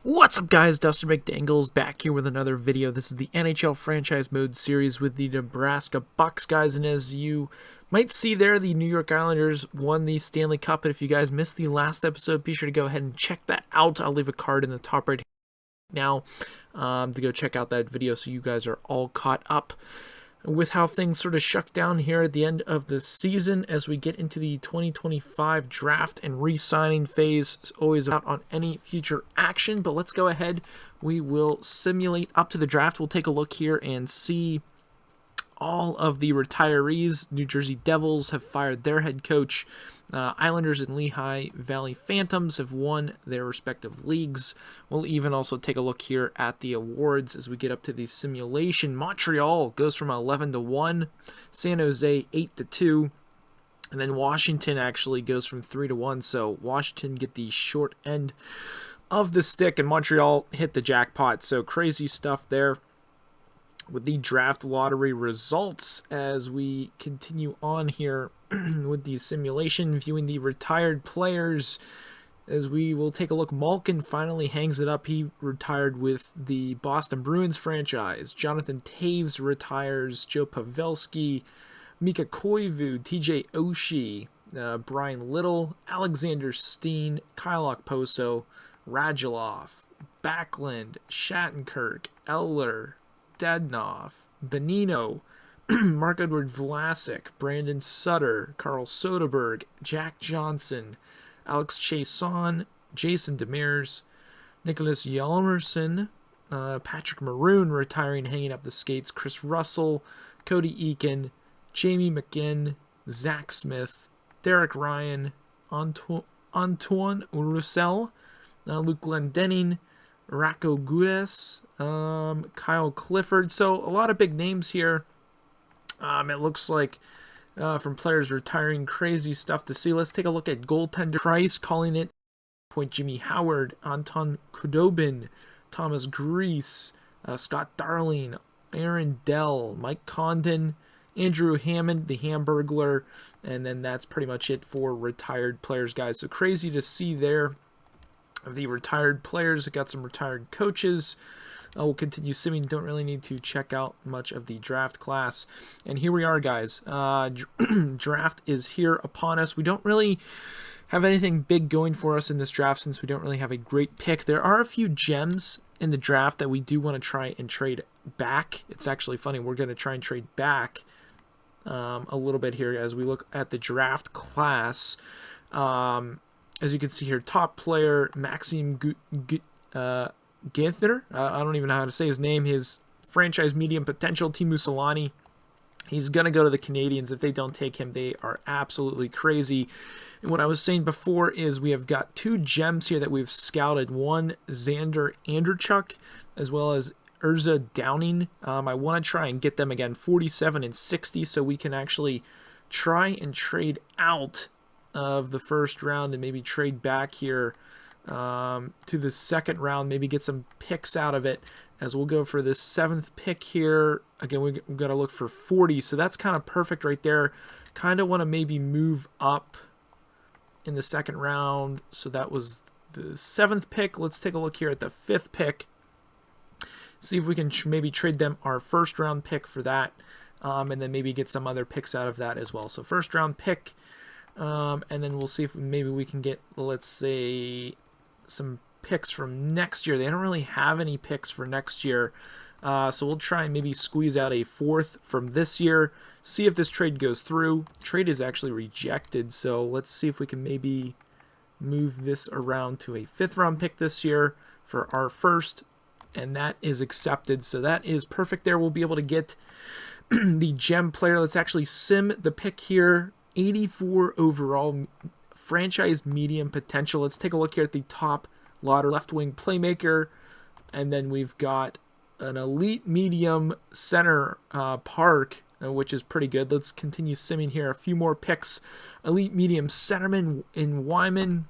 What's up, guys? Dustin McDangles back here with another video. This is the NHL franchise mode series with the Nebraska Bucks, guys, and as you might see there, the New York Islanders won the Stanley Cup. And if you guys missed the last episode, be sure to go ahead and check that out. I'll leave a card in the top right now to go check out that video so you guys are all caught up with how things sort of shook down here at the end of the season as we get into the 2025 draft and re-signing phase. It's always out on any future action, but let's go ahead. We will simulate up to the draft. We'll take a look here and see all of the retirees. New Jersey Devils have fired their head coach. Islanders and Lehigh Valley Phantoms have won their respective leagues. We'll even also take a look here at the awards as we get up to the simulation. Montreal goes from 11-1, San Jose 8-2, and then Washington actually goes from 3-1. So Washington get the short end of the stick, and Montreal hit the jackpot. So crazy stuff there with the draft lottery results as we continue on here with the simulation, viewing the retired players as we will take a look. Malkin finally hangs it up. He retired with the Boston Bruins franchise. Jonathan Taves retires. Joe Pavelski, Mika Koivu, TJ Oshie, Brian Little, Alexander Steen, Kyle Okposo, Radulov, Backlund, Shattenkirk, Eller, Dadnov, Benino, Marc-Edouard Vlasic, Brandon Sutter, Carl Soderberg, Jack Johnson, Alex Chiasson, Jason Demers, Nicholas Hjalmarsson, Patrick Maroon retiring, hanging up the skates, Chris Russell, Cody Eakin, Jamie McGinn, Zach Smith, Derek Ryan, Antoine Roussel, Luke Glendening, Racco Gudas, Kyle Clifford. So a lot of big names here. It looks like from players retiring, crazy stuff to see. Let's take a look at goaltender. Price calling it point. Jimmy Howard, Anton Khudobin, Thomas Grease, Scott Darling, Aaron Dell, Mike Condon, Andrew Hammond, the Hamburglar, and then that's pretty much it for retired players, guys. So crazy to see there. Of the retired players, got some retired coaches. We'll continue simming. Don't really need to check out much of the draft class. And here we are, guys. Draft is here upon us. We don't really have anything big going for us in this draft since we don't really have a great pick. There are a few gems in the draft that we do want to try and trade back. It's actually funny. We're going to try and trade back a little bit here as we look at the draft class. As you can see here, top player Maxim Ginther. I don't even know how to say his name. His franchise medium potential, Teemu Selanne. He's going to go to the Canadiens. If they don't take him, they are absolutely crazy. And what I was saying before is we have got two gems here that we've scouted. One, Xander Anderchuk, as well as Urza Downing. I want to try and get them again, 47 and 60, so we can actually try and trade out of the first round and maybe trade back here to the second round, maybe get some picks out of it, as we'll go for this 7th pick here. Again, we've got to look for 40, so that's kind of perfect right there. Kind of want to maybe move up in the second round, so that was the 7th pick. Let's take a look here at the 5th pick, see if we can maybe trade them our first round pick for that, and then maybe get some other picks out of that as well. So first round pick, and then we'll see if maybe we can get, let's say, some picks from next year. They don't really have any picks for next year, so we'll try and maybe squeeze out a 4th from this year, see if this trade goes through. Trade is actually rejected, so let's see if we can maybe move this around to a 5th round pick this year for our first, and that is accepted. So that is perfect there. We'll be able to get the gem player. Let's actually sim the pick here. 84 overall, franchise medium potential. Let's take a look here at the top lottery. Left wing playmaker, and then we've got an elite medium center Park, which is pretty good. Let's continue simming here. A few more picks. Elite medium centerman in Wyman.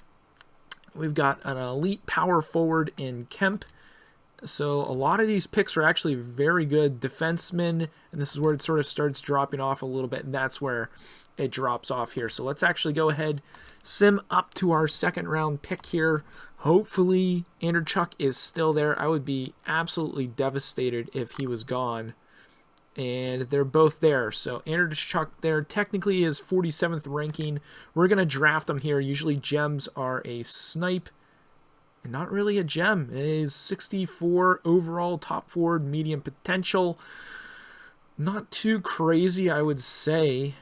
We've got an elite power forward in Kemp. So a lot of these picks are actually very good defensemen, and this is where it sort of starts dropping off a little bit, and that's where it drops off here. So let's actually go ahead, sim up to our second round pick here. Hopefully Andrew Chuck is still there. I would be absolutely devastated if he was gone. And they're both there. So Andrew Chuck there technically is 47th ranking. We're going to draft him here. Usually gems are a snipe. And not really a gem. It is 64 overall, top forward, medium potential. Not too crazy, I would say,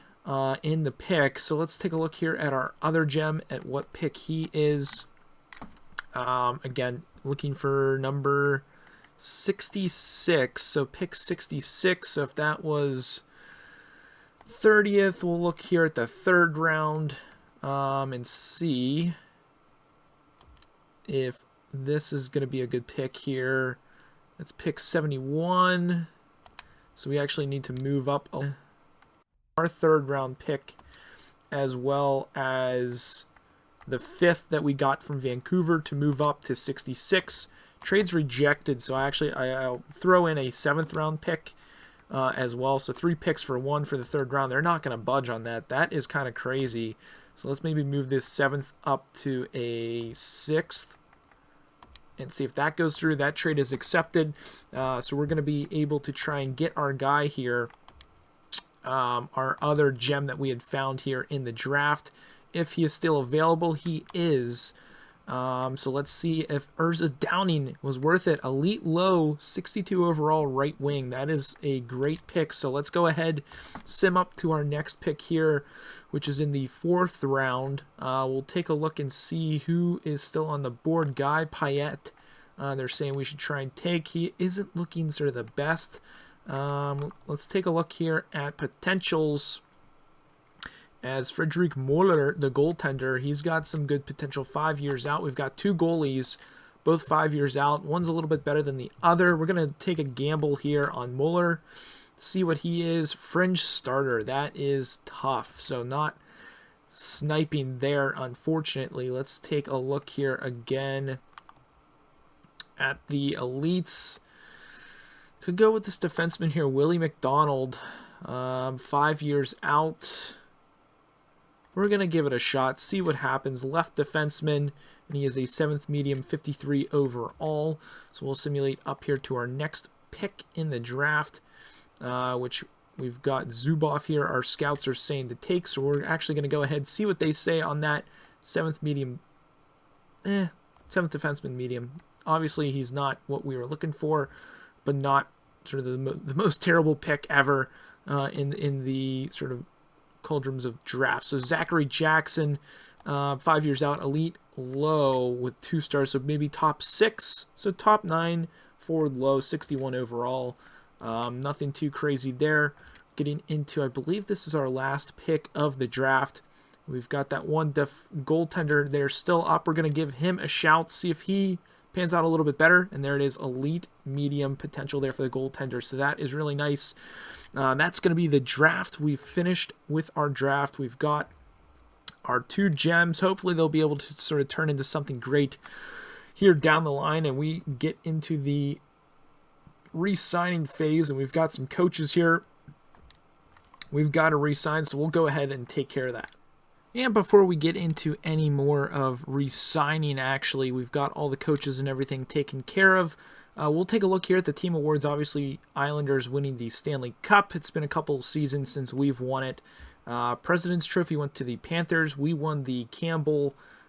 in the pick. So let's take a look here at our other gem, at what pick he is. Again, looking for number 66. So pick 66. So if that was 30th, we'll look here at the third round and see if this is going to be a good pick here. Let's pick 71. So we actually need to move up our third round pick, as well as the 5th that we got from Vancouver, to move up to 66. Trade's rejected, so I'll throw in a 7th round pick as well. So 3 picks for 1 for the third round. They're not going to budge on that. That is kind of crazy. So let's maybe move this 7th up to a 6th and see if that goes through. That trade is accepted. So we're going to be able to try and get our guy here, our other gem that we had found here in the draft. If he is still available, he is. So let's see if Urza Downing was worth it. Elite low, 62 overall right wing. That is a great pick. So let's go ahead, sim up to our next pick here, which is in the 4th round. We'll take a look and see who is still on the board. Guy Payette, they're saying we should try and take. He isn't looking sort of the best. Let's take a look here at potentials. As Friedrich Müller, the goaltender, he's got some good potential. 5 years out. We've got 2 goalies, both 5 years out. One's a little bit better than the other. We're going to take a gamble here on Müller, see what he is. Fringe starter. That is tough. So not sniping there, unfortunately. Let's take a look here again at the elites. Could go with this defenseman here, Willie McDonald. 5 years out. We're going to give it a shot, see what happens. Left defenseman, and he is a 7th medium, 53 overall. So we'll simulate up here to our next pick in the draft, which we've got Zubov here. Our scouts are saying to take, so we're actually going to go ahead and see what they say on that 7th medium, 7th defenseman medium. Obviously, he's not what we were looking for, but not sort of the most terrible pick ever in the sort of cauldrons of drafts. So Zachary Jackson, 5 years out, elite low with 2 stars, so maybe top 6. So top 9, forward low, 61 overall. Nothing too crazy there. Getting into, I believe this is our last pick of the draft. We've got that one goaltender there still up. We're going to give him a shout, see if he pans out a little bit better. And there it is, elite medium potential there for the goaltender. So that is really nice. That's going to be the draft. We've finished with our draft. We've got our 2 gems. Hopefully they'll be able to sort of turn into something great here down the line, and we get into the re-signing phase, and we've got some coaches here we've got to re-sign, so we'll go ahead and take care of that. And before we get into any more of re-signing, actually, we've got all the coaches and everything taken care of. We'll take a look here at the team awards. Obviously, Islanders winning the Stanley Cup. It's been a couple of seasons since we've won it. President's Trophy went to the Panthers. We won the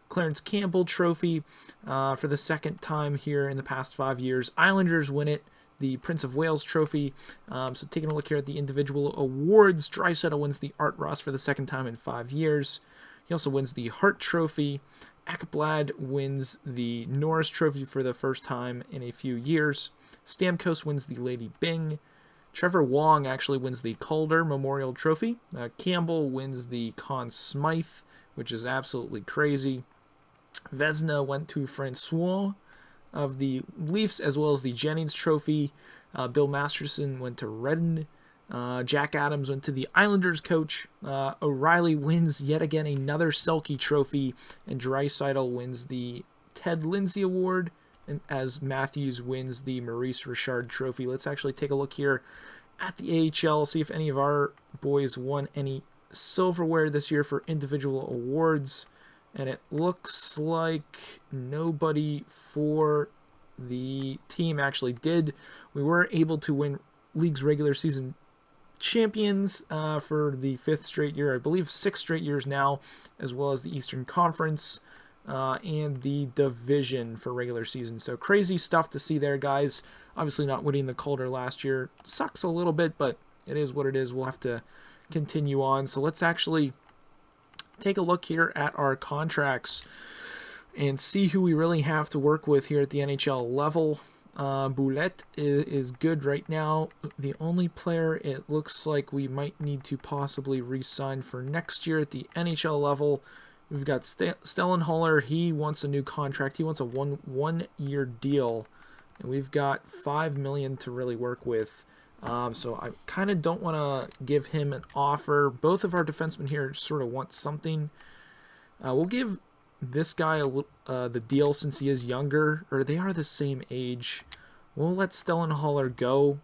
Clarence Campbell Trophy for the 2nd time here in the past 5 years. Islanders win it, the Prince of Wales Trophy. So taking a look here at the individual awards, Draisaitl wins the Art Ross for the 2nd time in 5 years. He also wins the Hart Trophy. Ekblad wins the Norris Trophy for the 1st time in a few years. Stamkos wins the Lady Byng. Trevor Wong actually wins the Calder Memorial Trophy. Campbell wins the Conn Smythe, which is absolutely crazy. Vezina went to Francois of the Leafs, as well as the Jennings Trophy. Bill Masterson went to Redden. Jack Adams went to the Islanders coach. O'Reilly wins yet again another Selke Trophy, and Draisaitl wins the Ted Lindsay Award, and as Matthews wins the Maurice Richard Trophy. Let's actually take a look here at the AHL, see if any of our boys won any silverware this year for individual awards, and it looks like nobody for the team actually did. We were able to win league's regular season champions for the 5th straight year, I believe 6 straight years now, as well as the Eastern Conference and the division for regular season. So crazy stuff to see there, guys. Obviously not winning the Calder last year sucks a little bit, but it is what it is. We'll have to continue on. So let's actually take a look here at our contracts and see who we really have to work with here at the NHL level. Boulette is good right now. The only player it looks like we might need to possibly re-sign for next year at the NHL level, we've got Stellenholler. He wants a new contract. He wants a one-year deal, and we've got $5 million to really work with. So I kind of don't want to give him an offer. Both of our defensemen here sort of want something. We'll give this guy the deal since he is younger, or they are the same age. We'll let Stellenholler go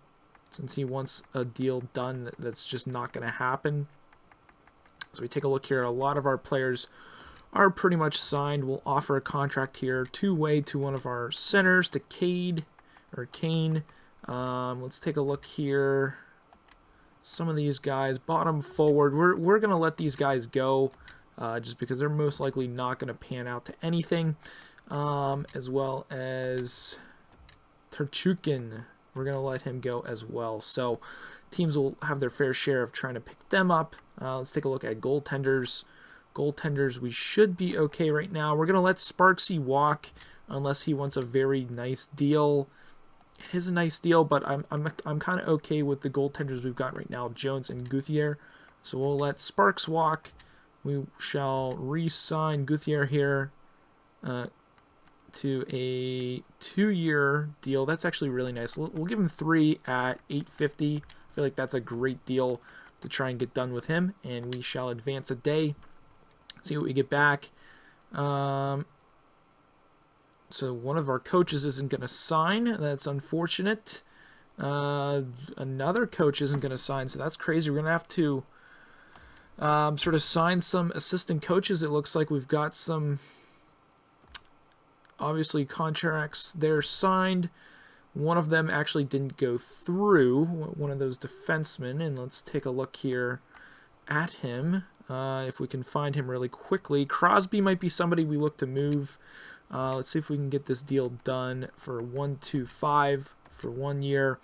since he wants a deal done that's just not going to happen. So we take a look here. A lot of our players are pretty much signed. We'll offer a contract here, two-way to one of our centers, to Kane. Let's take a look here. Some of these guys, bottom forward, we're going to let these guys go. Just because they're most likely not going to pan out to anything, as well as Terchukin. We're going to let him go as well. So teams will have their fair share of trying to pick them up. Let's take a look at goaltenders. Goaltenders, we should be okay right now. We're going to let Sparksy walk unless he wants a very nice deal. It is a nice deal, but I'm kind of okay with the goaltenders we've got right now, Jones and Guthier. So we'll let Sparks walk. We shall re-sign Guthier here to a 2-year deal. That's actually really nice. We'll give him 3 at $850. I feel like that's a great deal to try and get done with him. And we shall advance a day. See what we get back. So one of our coaches isn't going to sign. That's unfortunate. Another coach isn't going to sign, so that's crazy. We're going to have to sort of sign some assistant coaches. It looks like we've got some, obviously, contracts there signed. One of them actually didn't go through, one of those defensemen, and let's take a look here at him, if we can find him really quickly. Crosby might be somebody we look to move. Let's see if we can get this deal done for 125 for 1 year.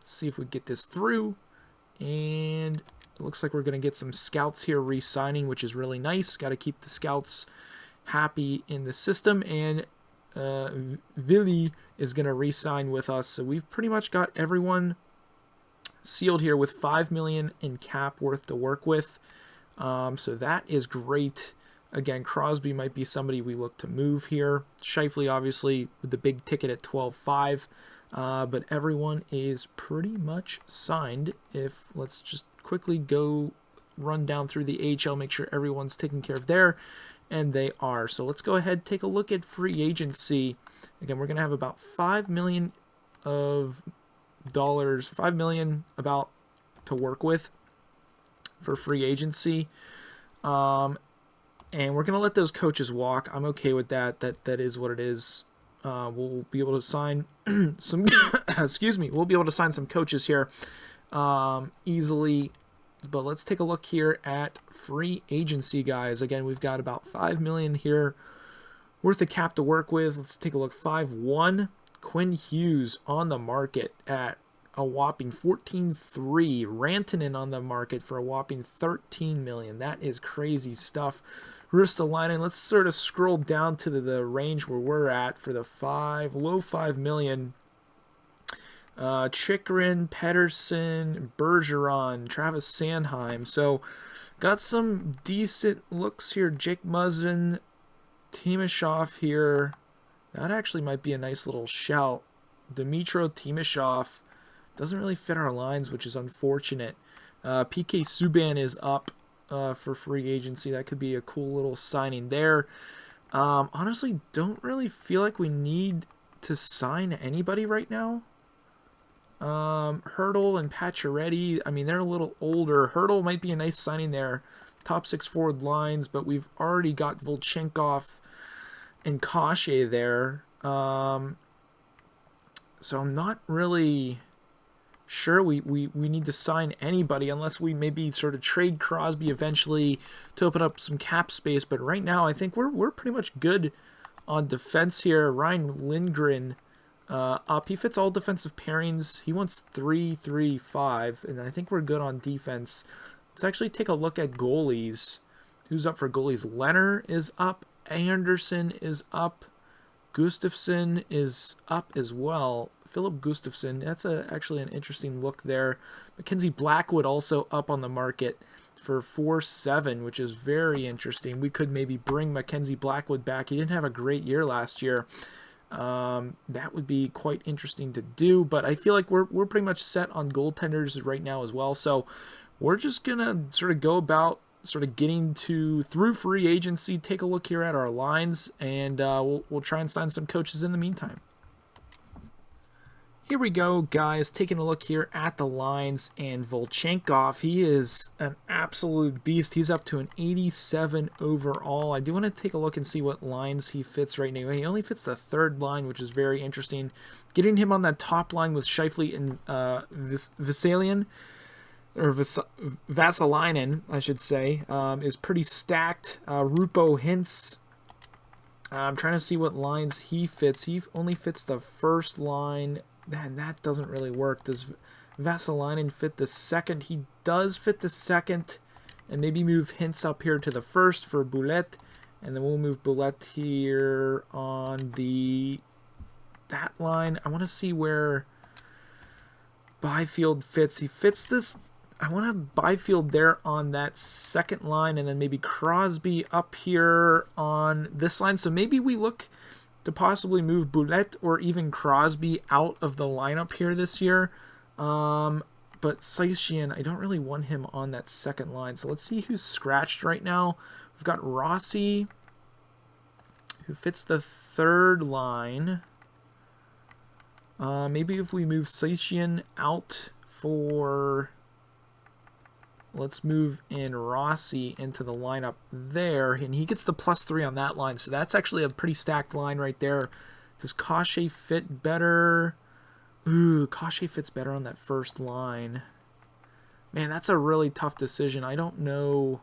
See if we get this through, and it looks like we're going to get some scouts here re-signing, which is really nice. Got to keep the scouts happy in the system, and Vili is going to re-sign with us. So we've pretty much got everyone sealed here with $5 million in cap worth to work with. So that is great. Again, Crosby might be somebody we look to move here. Scheifele, obviously, with the big ticket at 12.5. But everyone is pretty much signed. Let's just quickly go run down through the AHL, make sure everyone's taken care of there, and they are. So let's go ahead, take a look at free agency. Again, we're going to have about $5 million $5 million about to work with for free agency. And we're going to let those coaches walk. I'm okay with that. That is what it is. We'll be able to sign some excuse me, we'll be able to sign some coaches here easily. But let's take a look here at free agency, guys. Again, we've got about $5 million here worth of cap to work with. Let's take a look. 5-1. Quinn Hughes on the market at a whopping 14.3. Rantanen on the market for a whopping $13 million. That is crazy stuff. Ristolainen, let's sort of scroll down to the range where we're at for the low $5 million. Chikrin, Pedersen, Bergeron, Travis Sanheim. So got some decent looks here. Jake Muzzin, Timashov here. That actually might be a nice little shout. Dmytro Timashov doesn't really fit our lines, which is unfortunate. PK Subban is up for free agency. That could be a cool little signing there. Honestly, don't really feel like we need to sign anybody right now. Hurdle and Pacioretty, I mean, they're a little older. Hurdle might be a nice signing there. Top 6 forward lines, but we've already got Volchenkov and Kase there. So I'm not really sure we need to sign anybody unless we maybe sort of trade Crosby eventually to open up some cap space. But right now, I think we're pretty much good on defense here. Ryan Lindgren up. He fits all defensive pairings. He wants 3-3-5, and I think we're good on defense. Let's actually take a look at goalies. Who's up for goalies? Leonard is up. Anderson is up. Gustafsson is up as well. Philip Gustafsson, that's actually an interesting look there. Mackenzie Blackwood also up on the market for 4-7, which is very interesting. We could maybe bring Mackenzie Blackwood back. He didn't have a great year last year. That would be quite interesting to do, but I feel like we're pretty much set on goaltenders right now as well. So we're just gonna sort of go about sort of getting through free agency, take a look here at our lines, and we'll try and sign some coaches in the meantime. Here we go, guys, taking a look here at the lines, and Volchenkov, he is an absolute beast. He's up to an 87 overall. I do want to take a look and see what lines he fits right now. He only fits the third line, which is very interesting. Getting him on that top line with Scheifele and Vesalian, or Vasalainen, I should say, is pretty stacked. Rupo Hintz, I'm trying to see what lines he fits. He only fits the first line. Man, that doesn't really work. Does Vasalainen fit the second? He does fit the second. And maybe move Hintz up here to the first for Boulette. And then we'll move Boulette here on that line. I want to see where Byfield fits. He fits this. I want to have Byfield there on that second line. And then maybe Crosby up here on this line. So maybe we look to possibly move Boulette or even Crosby out of the lineup here this year. But Saishian, I don't really want him on that second line. So let's see who's scratched right now. We've got Rossi, who fits the third line. Maybe if we move Saishian out for... Let's move in Rossi into the lineup there, and he gets the +3 on that line, so that's actually a pretty stacked line right there. Does Kase fit better? Ooh, Kase fits better on that first line. Man, that's a really tough decision. I don't know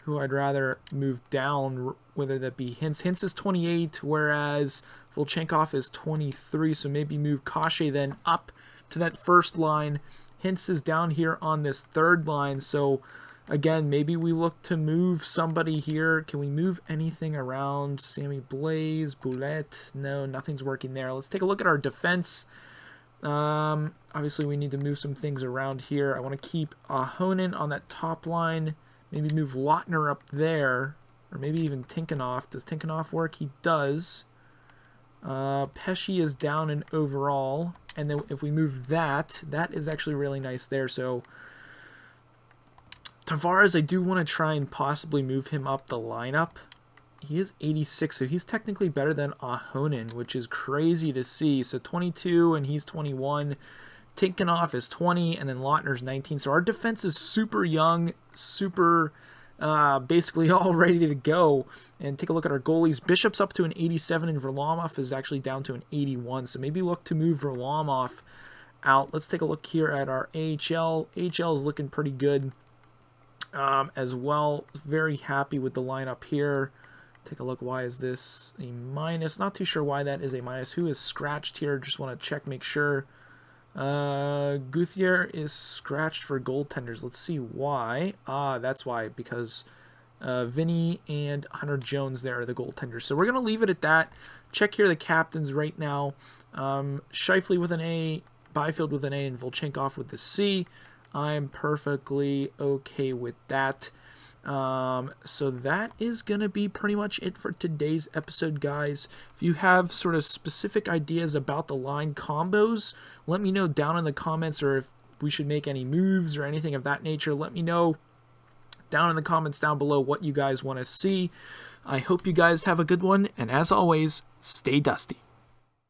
who I'd rather move down, whether that be Hintz. Hintz is 28, whereas Volchenkov is 23, so maybe move Kase then up to that first line. Hintz is down here on this third line, so again, maybe we look to move somebody here. Can we move anything around? Sammy Blaze, Boulette? No, nothing's working there. Let's take a look at our defense. Obviously, we need to move some things around here. I want to keep Ahonen on that top line. Maybe move Lautner up there, or maybe even Tinkanoff. Does Tinkanoff work? He does. Pesci is down in overall. And then if we move that is actually really nice there. So Tavares, I do want to try and possibly move him up the lineup. He is 86, so he's technically better than Ahonen, which is crazy to see. So 22 and he's 21. Tinkanoff is 20, and then Lautner's 19. So our defense is super young, super basically all ready to go. And take a look at our goalies. Bishop's up to an 87, and Varlamov is actually down to an 81. So maybe look to move Varlamov out. Let's take a look here at our AHL. AHL is looking pretty good as well. Very happy with the lineup here. Take a look. Why is this a minus? Not too sure why that is a minus. Who is scratched here? Just want to check, make sure. Guthier is scratched for goaltenders. Let's see why. That's why, because Vinny and Hunter Jones there are the goaltenders. So we're going to leave it at that. Check here the captains right now. Scheifele with an A, Byfield with an A, and Volchenkov with the C. I'm perfectly okay with that. So that is going to be pretty much it for today's episode, guys. If you have sort of specific ideas about the line combos, let me know down in the comments, or if we should make any moves or anything of that nature, let me know down in the comments down below what you guys want to see. I hope you guys have a good one, and as always, stay dusty.